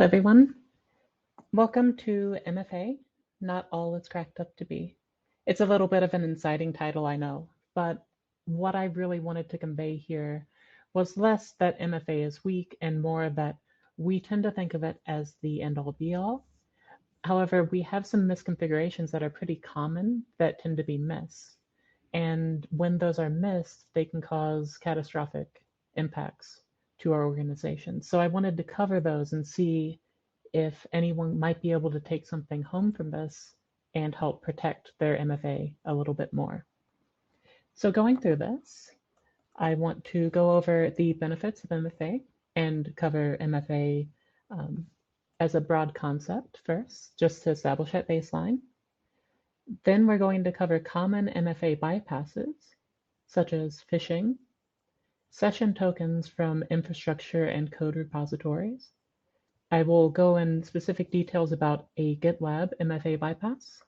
everyone. Welcome to MFA, Not All It's Cracked Up to Be. It's a little bit of an inciting title, I know, but what I really wanted to convey here was less that MFA is weak and more that we tend to think of it as the end-all be-all. However, we have some misconfigurations that are pretty common that tend to be missed. And when those are missed, they can cause catastrophic impacts to our organization. So I wanted to cover those and see if anyone might be able to take something home from this and help protect their MFA a little bit more. So going through this, I want to go over the benefits of MFA and cover MFA as a broad concept first, just to establish that baseline. Then we're going to cover common MFA bypasses, such as phishing, session tokens from infrastructure and code repositories. I will go in specific details about a GitLab MFA bypass.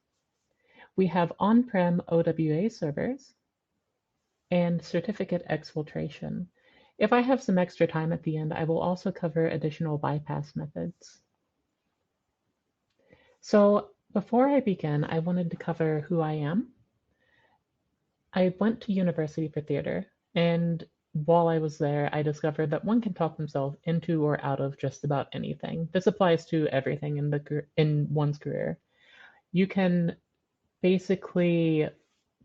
We have on-prem OWA servers and certificate exfiltration. If I have some extra time at the end, I will also cover additional bypass methods. So before I begin, I wanted to cover who I am. I went to university for theater, and while I was there, I discovered that one can talk themselves into or out of just about anything. This applies to everything in one's career. You can basically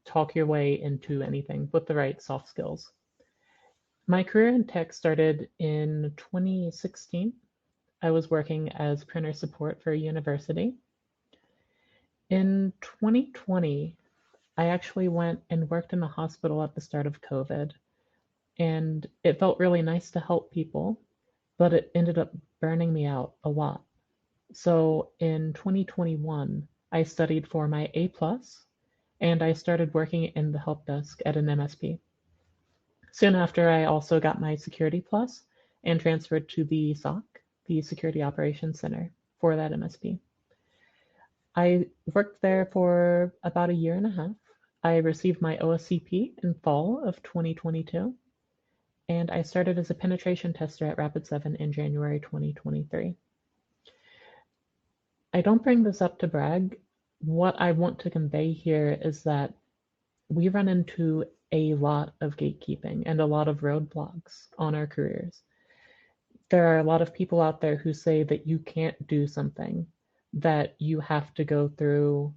talk your way into anything with the right soft skills. My career in tech started in 2016. I was working as printer support for a university. In 2020, I actually went and worked in a hospital at the start of COVID. And it felt really nice to help people, but it ended up burning me out a lot. So in 2021, I studied for my A+, and I started working in the help desk at an MSP. Soon after, I also got my Security Plus and transferred to the SOC, the Security Operations Center, for that MSP. I worked there for about a year and a half. I received my OSCP in fall of 2022. And I started as a penetration tester at Rapid7 in January 2023. I don't bring this up to brag. What I want to convey here is that we run into a lot of gatekeeping and a lot of roadblocks on our careers. There are a lot of people out there who say that you can't do something, that you have to go through,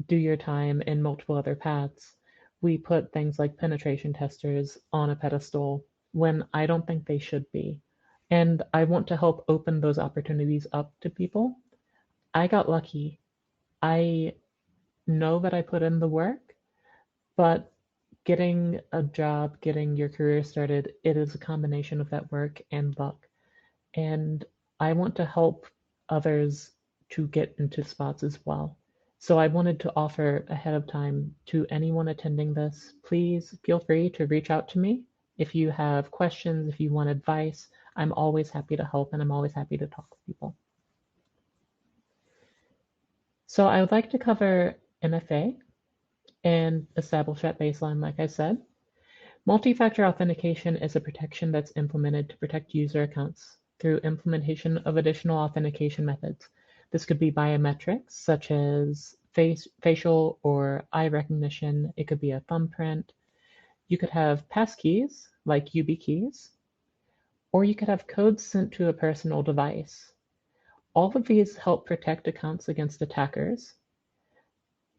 do your time in multiple other paths. We put things like penetration testers on a pedestal when I don't think they should be. And I want to help open those opportunities up to people. I got lucky. I know that I put in the work, but getting a job, getting your career started, it is a combination of that work and luck. And I want to help others to get into spots as well. So I wanted to offer ahead of time to anyone attending this, please feel free to reach out to me. If you have questions, if you want advice, I'm always happy to help and I'm always happy to talk with people. So I would like to cover MFA and establish that baseline, like I said. Multi-factor authentication is a protection that's implemented to protect user accounts through implementation of additional authentication methods. This could be biometrics, such as facial or eye recognition. It could be a thumbprint. You could have passkeys, like YubiKeys, or you could have codes sent to a personal device. All of these help protect accounts against attackers.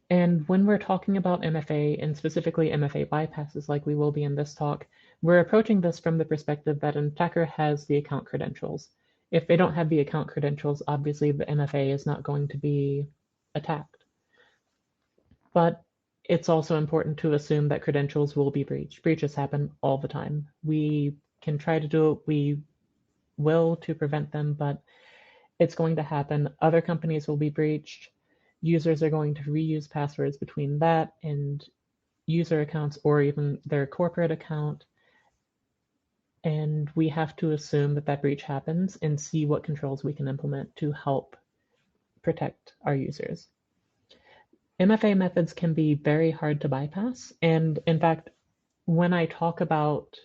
And when we're talking about MFA, and specifically MFA bypasses like we will be in this talk, we're approaching this from the perspective that an attacker has the account credentials. If they don't have the account credentials, obviously the MFA is not going to be attacked. But it's also important to assume that credentials will be breached. Breaches happen all the time. We can try to do what we will to prevent them, but it's going to happen. Other companies will be breached. Users are going to reuse passwords between that and user accounts or even their corporate account. And we have to assume that that breach happens and see what controls we can implement to help protect our users. MFA methods can be very hard to bypass. And in fact, when I talk about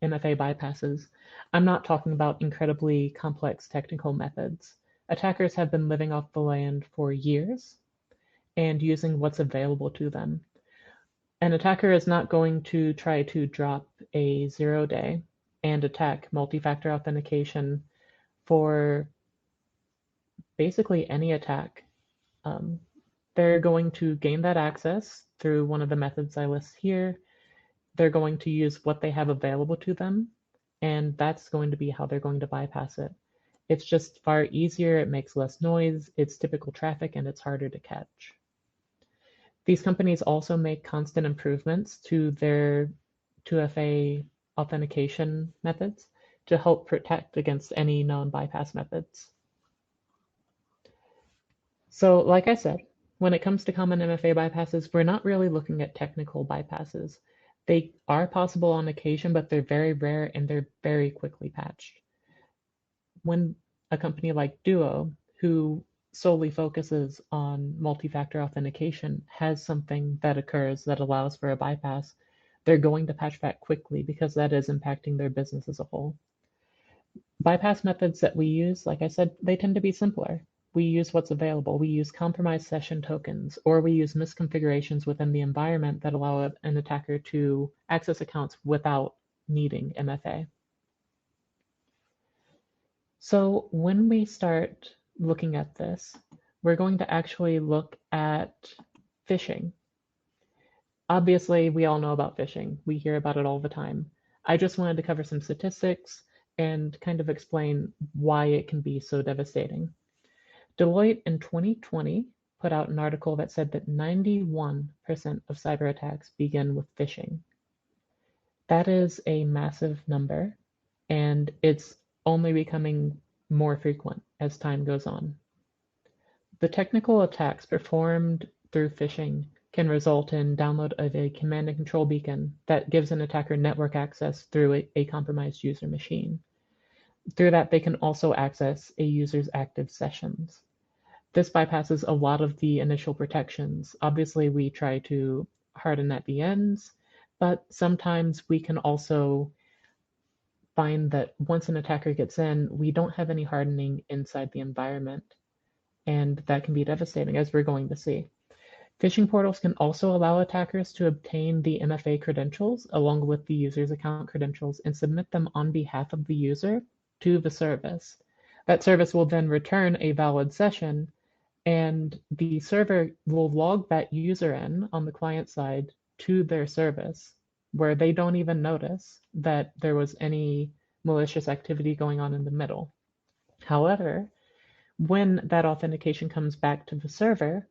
MFA bypasses, I'm not talking about incredibly complex technical methods. Attackers have been living off the land for years and using what's available to them. An attacker is not going to try to drop a 0-day and attack multi-factor authentication for basically any attack. They're going to gain that access through one of the methods I list here. They're going to use what they have available to them, and that's going to be how they're going to bypass it. It's just far easier, it makes less noise, it's typical traffic, and it's harder to catch. These companies also make constant improvements to their 2FA authentication methods to help protect against any known bypass methods. So like I said, when it comes to common MFA bypasses, we're not really looking at technical bypasses. They are possible on occasion, but they're very rare and they're very quickly patched. When a company like Duo, who solely focuses on multi-factor authentication, has something that occurs that allows for a bypass, they're going to patch that quickly because that is impacting their business as a whole. Bypass methods that we use, like I said, they tend to be simpler. We use what's available. We use compromised session tokens, or we use misconfigurations within the environment that allow an attacker to access accounts without needing MFA. So when we start looking at this, we're going to actually look at phishing. Obviously, we all know about phishing. We hear about it all the time. I just wanted to cover some statistics and kind of explain why it can be so devastating. Deloitte in 2020 put out an article that said that 91% of cyber attacks begin with phishing. That is a massive number, and it's only becoming more frequent as time goes on. The technical attacks performed through phishing can result in download of a command and control beacon that gives an attacker network access through a compromised user machine. Through that, they can also access a user's active sessions. This bypasses a lot of the initial protections. Obviously, we try to harden at the ends, but sometimes we can also find that once an attacker gets in, we don't have any hardening inside the environment, and that can be devastating, as we're going to see. Phishing portals can also allow attackers to obtain the MFA credentials along with the user's account credentials and submit them on behalf of the user to the service. That service will then return a valid session, and the server will log that user in on the client side to their service, where they don't even notice that there was any malicious activity going on in the middle. However, when that authentication comes back to the server,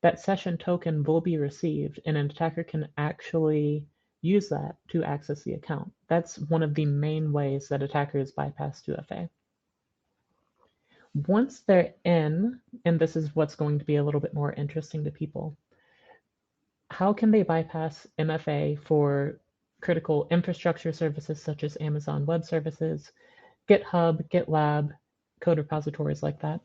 that session token will be received, and an attacker can actually use that to access the account. That's one of the main ways that attackers bypass 2FA. Once they're in, and this is what's going to be a little bit more interesting to people, how can they bypass MFA for critical infrastructure services such as Amazon Web Services, GitHub, GitLab, code repositories like that?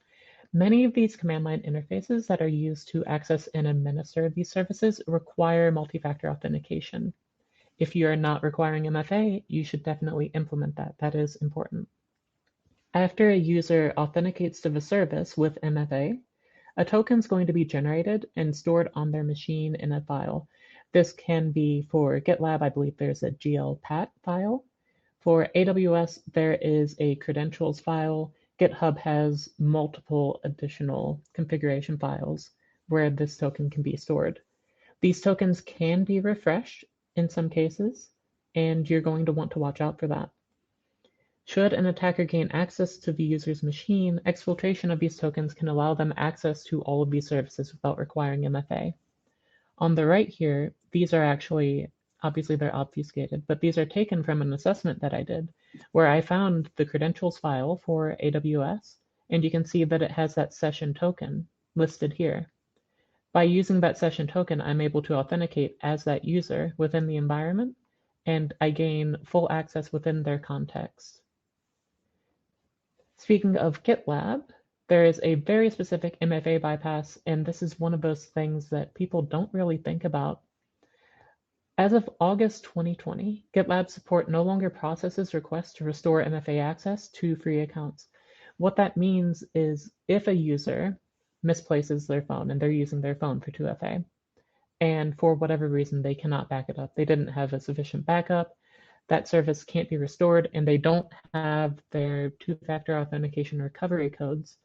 Many of these command line interfaces that are used to access and administer these services require multi-factor authentication. If you are not requiring MFA, you should definitely implement that. That is important. After a user authenticates to the service with MFA, a token is going to be generated and stored on their machine in a file. This can be for GitLab, I believe there's a glpat file. For AWS, there is a credentials file. GitHub has multiple additional configuration files where this token can be stored. These tokens can be refreshed in some cases, and you're going to want to watch out for that. Should an attacker gain access to the user's machine, exfiltration of these tokens can allow them access to all of these services without requiring MFA. On the right here, these are actually, obviously they're obfuscated, but these are taken from an assessment that I did, where I found the credentials file for AWS, and you can see that it has that session token listed here. By using that session token, I'm able to authenticate as that user within the environment, and I gain full access within their context. Speaking of GitLab, there is a very specific MFA bypass, and this is one of those things that people don't really think about. As of August 2020, GitLab support no longer processes requests to restore MFA access to free accounts. What that means is if a user misplaces their phone and they're using their phone for 2FA, and for whatever reason they cannot back it up, they didn't have a sufficient backup, that service can't be restored, and they don't have their two-factor authentication recovery codes,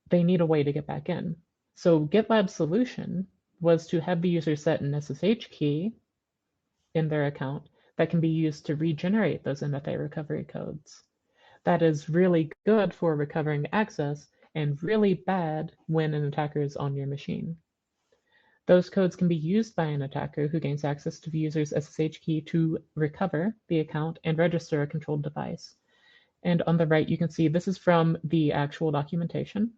they need a way to get back in. So GitLab's solution was to have the user set an SSH key in their account that can be used to regenerate those MFA recovery codes. That is really good for recovering access and really bad when an attacker is on your machine. Those codes can be used by an attacker who gains access to the user's SSH key to recover the account and register a controlled device. And on the right, you can see this is from the actual documentation.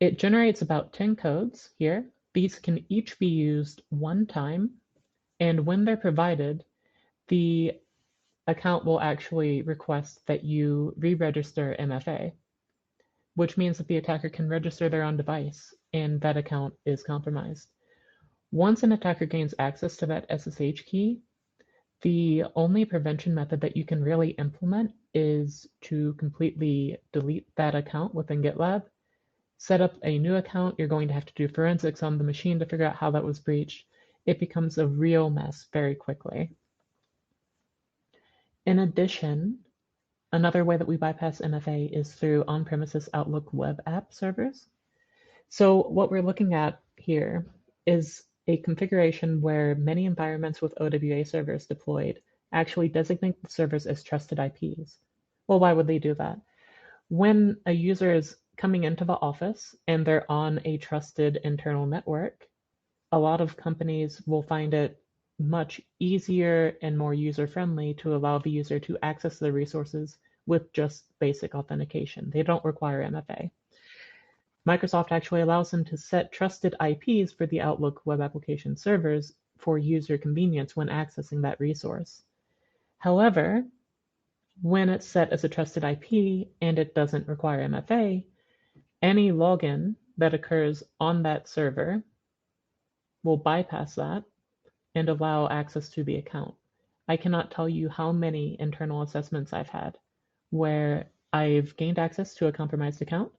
It generates about 10 codes here. These can each be used one time, and when they're provided, the account will actually request that you re-register MFA, which means that the attacker can register their own device and that account is compromised. Once an attacker gains access to that SSH key, the only prevention method that you can really implement is to completely delete that account within GitLab, set up a new account. You're going to have to do forensics on the machine to figure out how that was breached. It becomes a real mess very quickly. In addition, another way that we bypass MFA is through on-premises Outlook web app servers. So what we're looking at here is a configuration where many environments with OWA servers deployed actually designate the servers as trusted IPs. Well, why would they do that? When a user is coming into the office and they're on a trusted internal network, a lot of companies will find it much easier and more user-friendly to allow the user to access the resources with just basic authentication. They don't require MFA. Microsoft actually allows them to set trusted IPs for the Outlook web application servers for user convenience when accessing that resource. However, when it's set as a trusted IP and it doesn't require MFA, any login that occurs on that server will bypass that and allow access to the account. I cannot tell you how many internal assessments I've had where I've gained access to a compromised account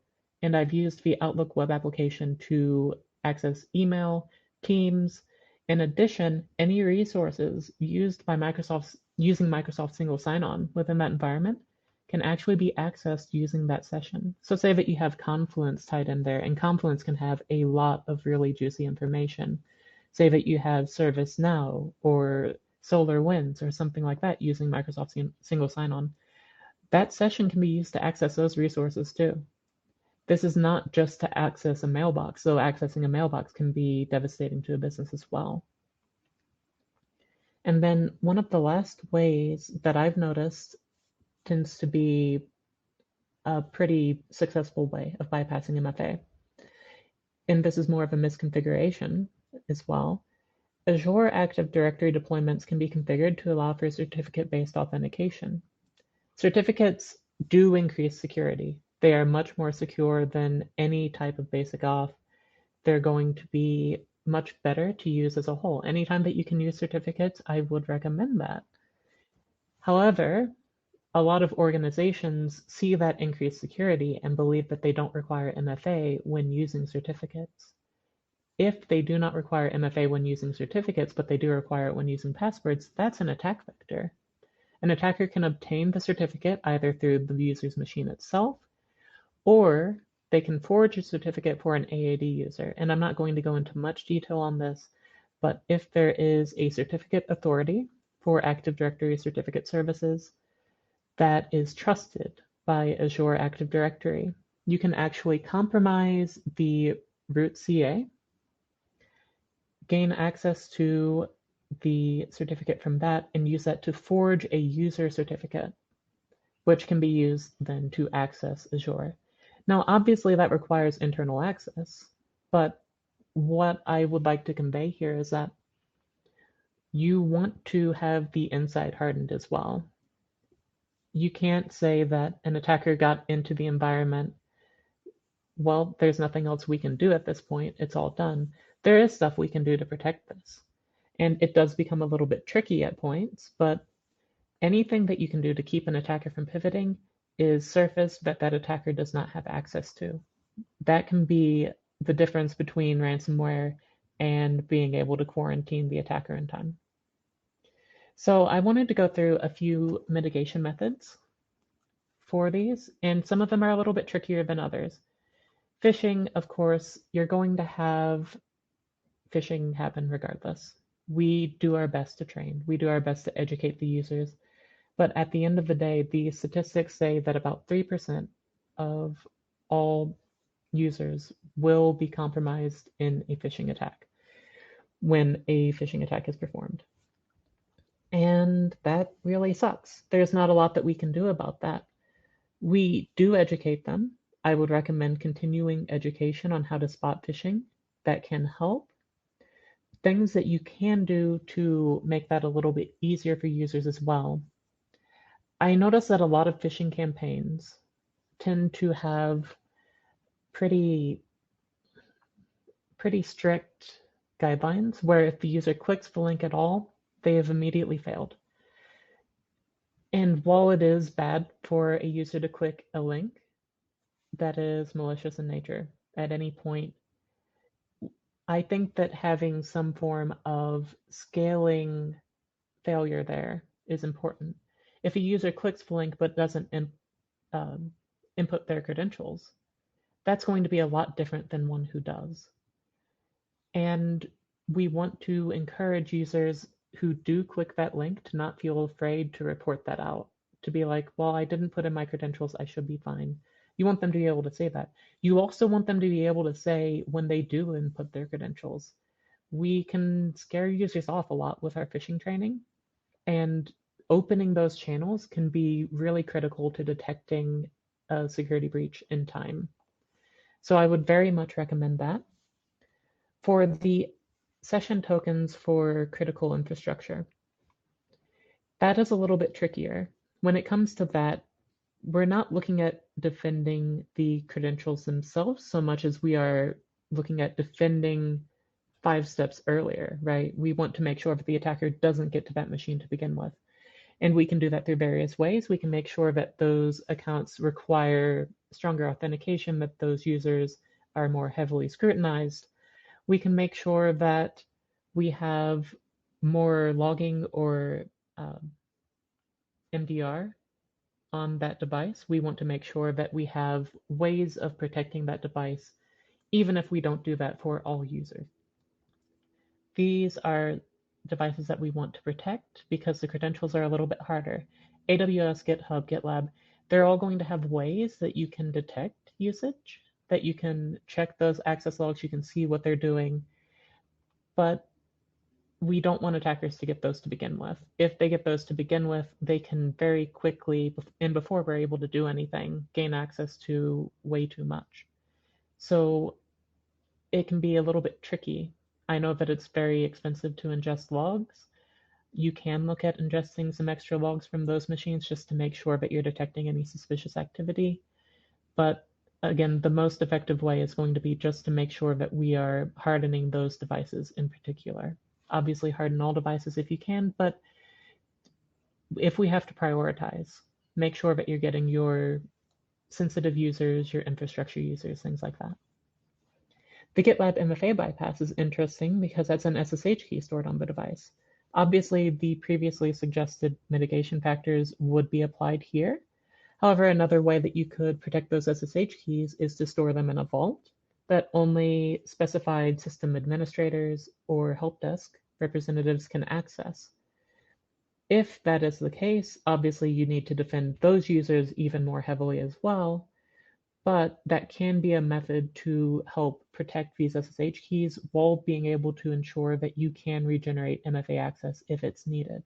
and I've used the Outlook web application to access email, Teams. In addition, any resources used by using Microsoft single sign-on within that environment can actually be accessed using that session. So say that you have Confluence tied in there, and Confluence can have a lot of really juicy information. Say that you have ServiceNow or SolarWinds or something like that using Microsoft single sign-on. That session can be used to access those resources too. This is not just to access a mailbox, so accessing a mailbox can be devastating to a business as well. And then one of the last ways that I've noticed tends to be a pretty successful way of bypassing MFA, and this is more of a misconfiguration as well. Azure Active Directory deployments can be configured to allow for certificate-based authentication. Certificates do increase security. They are much more secure than any type of basic auth. They're going to be much better to use as a whole. Anytime that you can use certificates, I would recommend that. However, a lot of organizations see that increased security and believe that they don't require MFA when using certificates. If they do not require MFA when using certificates, but they do require it when using passwords, that's an attack vector. An attacker can obtain the certificate either through the user's machine itself, or they can forge a certificate for an AAD user. And I'm not going to go into much detail on this, but if there is a certificate authority for Active Directory certificate services that is trusted by Azure Active Directory, you can actually compromise the root CA, gain access to the certificate from that, and use that to forge a user certificate, which can be used then to access Azure. Now, obviously that requires internal access, but what I would like to convey here is that you want to have the inside hardened as well. You can't say that an attacker got into the environment, well, there's nothing else we can do at this point, it's all done. There is stuff we can do to protect this. And it does become a little bit tricky at points, but anything that you can do to keep an attacker from pivoting is surfaced that that attacker does not have access to. That can be the difference between ransomware and being able to quarantine the attacker in time. So I wanted to go through a few mitigation methods for these, and some of them are a little bit trickier than others. Phishing, of course, you're going to have phishing happen regardless. We do our best to train. We do our best to educate the users. But at the end of the day, the statistics say that about 3% of all users will be compromised in a phishing attack when a phishing attack is performed. And that really sucks. There's not a lot that we can do about that. We do educate them. I would recommend continuing education on how to spot phishing. That can help. Things that you can do to make that a little bit easier for users as well. I notice that a lot of phishing campaigns tend to have pretty strict guidelines where if the user clicks the link at all, they have immediately failed. And while it is bad for a user to click a link that is malicious in nature at any point, I think that having some form of scaling failure there is important. If a user clicks the link but doesn't input their credentials, that's going to be a lot different than one who does. And we want to encourage users who do click that link to not feel afraid to report that out, to be like, well, I didn't put in my credentials, I should be fine. You want them to be able to say that. You also want them to be able to say when they do input their credentials. We can scare users off a lot with our phishing training, and opening those channels can be really critical to detecting a security breach in time. So I would very much recommend that. For the session tokens for critical infrastructure, that is a little bit trickier. When it comes to that, we're not looking at defending the credentials themselves so much as we are looking at defending 5 steps earlier, right? We want to make sure that the attacker doesn't get to that machine to begin with. And we can do that through various ways. We can make sure that those accounts require stronger authentication, that those users are more heavily scrutinized. We can make sure that we have more logging or MDR on that device. We want to make sure that we have ways of protecting that device, even if we don't do that for all users. These are devices that we want to protect because the credentials are a little bit harder. AWS, GitHub, GitLab, they're all going to have ways that you can detect usage, that you can check those access logs, you can see what they're doing, but we don't want attackers to get those to begin with. If they get those to begin with, they can very quickly, and before we're able to do anything, gain access to way too much. So it can be a little bit tricky. I know that it's very expensive to ingest logs. You can look at ingesting some extra logs from those machines just to make sure that you're detecting any suspicious activity. But again, the most effective way is going to be just to make sure that we are hardening those devices in particular. Obviously, harden all devices if you can, but if we have to prioritize, make sure that you're getting your sensitive users, your infrastructure users, things like that. The GitLab MFA bypass is interesting because that's an SSH key stored on the device. Obviously, the previously suggested mitigation factors would be applied here. However, another way that you could protect those SSH keys is to store them in a vault that only specified system administrators or help desk representatives can access. If that is the case, obviously you need to defend those users even more heavily as well, but that can be a method to help protect these SSH keys while being able to ensure that you can regenerate MFA access if it's needed.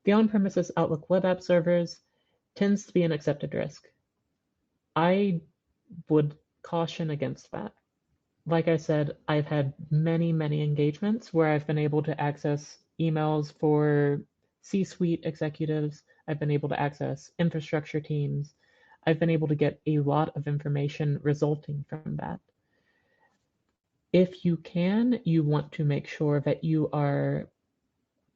The on-premises Outlook web app servers tends to be an accepted risk. I would caution against that. Like I said, I've had many engagements where I've been able to access emails for C-suite executives. I've been able to access infrastructure teams. I've been able to get a lot of information resulting from that. If you can, you want to make sure that you are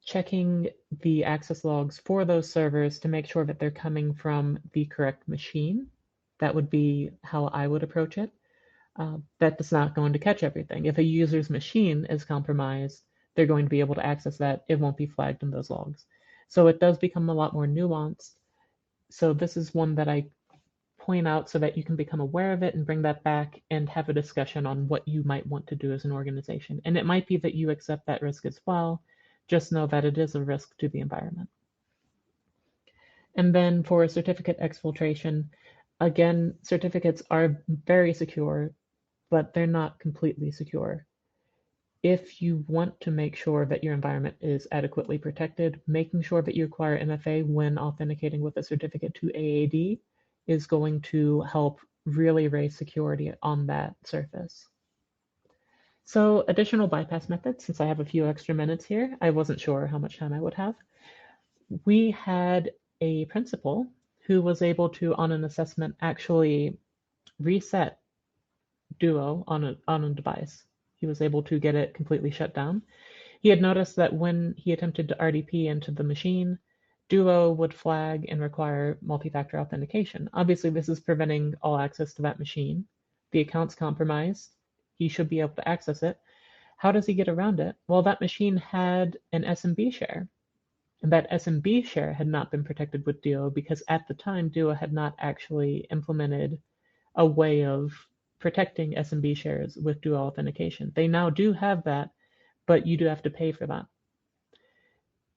checking the access logs for those servers to make sure that they're coming from the correct machine. That would be how I would approach it. That is not going to catch everything. If a user's machine is compromised, they're going to be able to access that. It won't be flagged in those logs. So it does become a lot more nuanced. So this is one that I point out so that you can become aware of it and bring that back and have a discussion on what you might want to do as an organization. And it might be that you accept that risk as well. Just know that it is a risk to the environment. And then for certificate exfiltration, again, certificates are very secure, but they're not completely secure. If you want to make sure that your environment is adequately protected, making sure that you acquire MFA when authenticating with a certificate to AAD is going to help really raise security on that surface. So additional bypass methods, since I have a few extra minutes here, I wasn't sure how much time I would have. We had a principal who was able to, on an assessment, actually reset Duo on a device. He was able to get it completely shut down. He had noticed that when he attempted to RDP into the machine, Duo would flag and require multi-factor authentication. Obviously, this is preventing all access to that machine. The account's compromised. He should be able to access it. How does he get around it? Well, that machine had an SMB share. And that SMB share had not been protected with Duo because at the time, Duo had not actually implemented a way of protecting SMB shares with Duo authentication. They now do have that, but you do have to pay for that.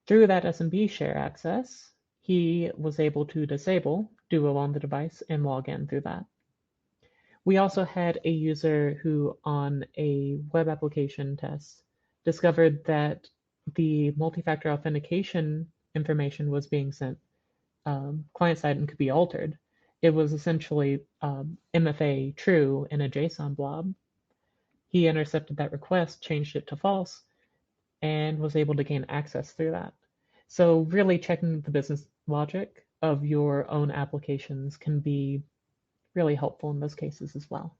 Through that SMB share access, he was able to disable Duo on the device and log in through that. We also had a user who, on a web application test, discovered that the multi-factor authentication information was being sent client-side and could be altered. It was essentially MFA true in a JSON blob. He intercepted that request, changed it to false, and was able to gain access through that. So really checking the business logic of your own applications can be really helpful in those cases as well.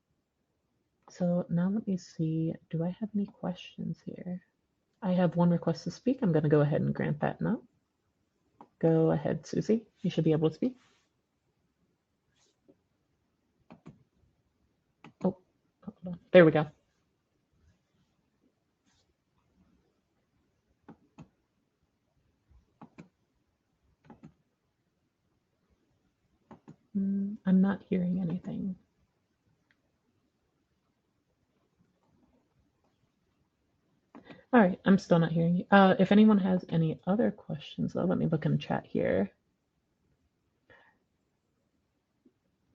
So now let me see, do I have any questions here? I have one request to speak. I'm going to go ahead and grant that now. Go ahead, Susie. You should be able to speak. Oh, hold on. There we go. I'm not hearing anything. All right, I'm still not hearing you. If anyone has any other questions, though, let me look in the chat here.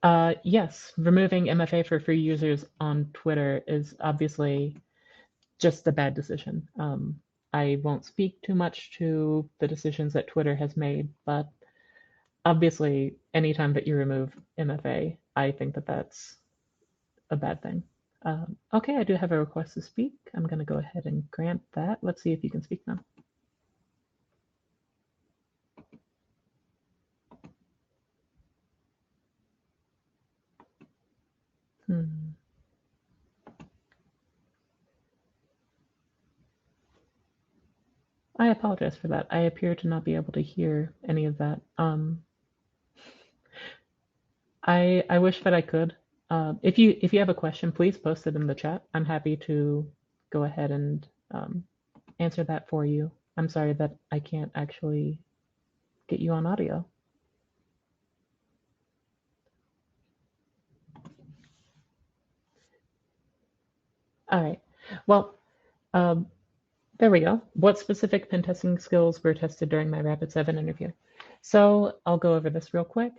Yes, removing MFA for free users on Twitter is obviously just a bad decision. I won't speak too much to the decisions that Twitter has made, but obviously, anytime that you remove MFA, I think that that's a bad thing. Okay, I do have a request to speak. I'm going to go ahead and grant that. Let's see if you can speak now. I apologize for that. I appear to not be able to hear any of that. I wish that I could. If you have a question, please post it in the chat. I'm happy to go ahead and answer that for you. I'm sorry that I can't actually get you on audio. All right. Well, there we go. What specific pen testing skills were tested during my Rapid7 interview? So I'll go over this real quick.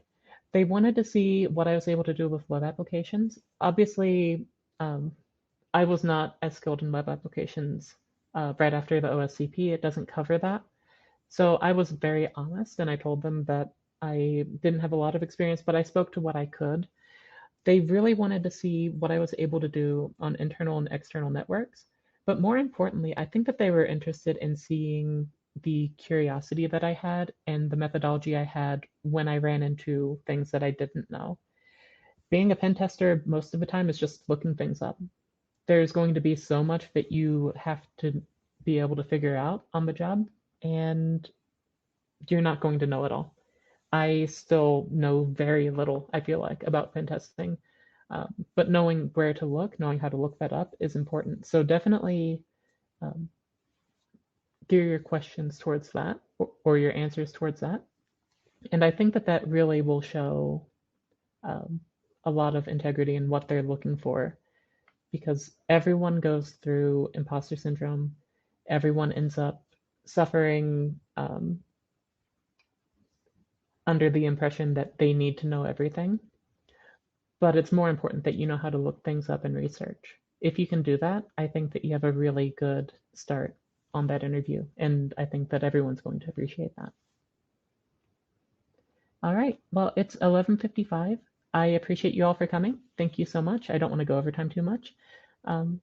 They wanted to see what I was able to do with web applications. Obviously, I was not as skilled in web applications right after the OSCP. It doesn't cover that. So I was very honest and I told them that I didn't have a lot of experience, but I spoke to what I could. They really wanted to see what I was able to do on internal and external networks. But more importantly, I think that they were interested in seeing the curiosity that I had and the methodology I had when I ran into things that I didn't know. Being a pen tester most of the time is just looking things up. There's going to be so much that you have to be able to figure out on the job. and you're not going to know it all. I still know very little, I feel like, about pen testing. But knowing where to look, knowing how to look that up is important. So definitely um, gear your questions towards that or your answers towards that. And I think that that really will show um, a lot of integrity in what they're looking for, because everyone goes through imposter syndrome. Everyone ends up suffering under the impression that they need to know everything. But it's more important that you know how to look things up and research. If you can do that, I think that you have a really good start on that interview. And I think that everyone's going to appreciate that. All right. Well, it's 11:55. I appreciate you all for coming. Thank you so much. I don't want to go over time too much. Um,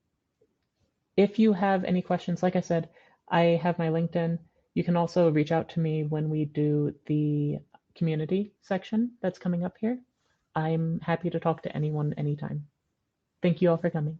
if you have any questions, like I said, I have my LinkedIn. You can also reach out to me when we do the community section that's coming up here. I'm happy to talk to anyone anytime. Thank you all for coming.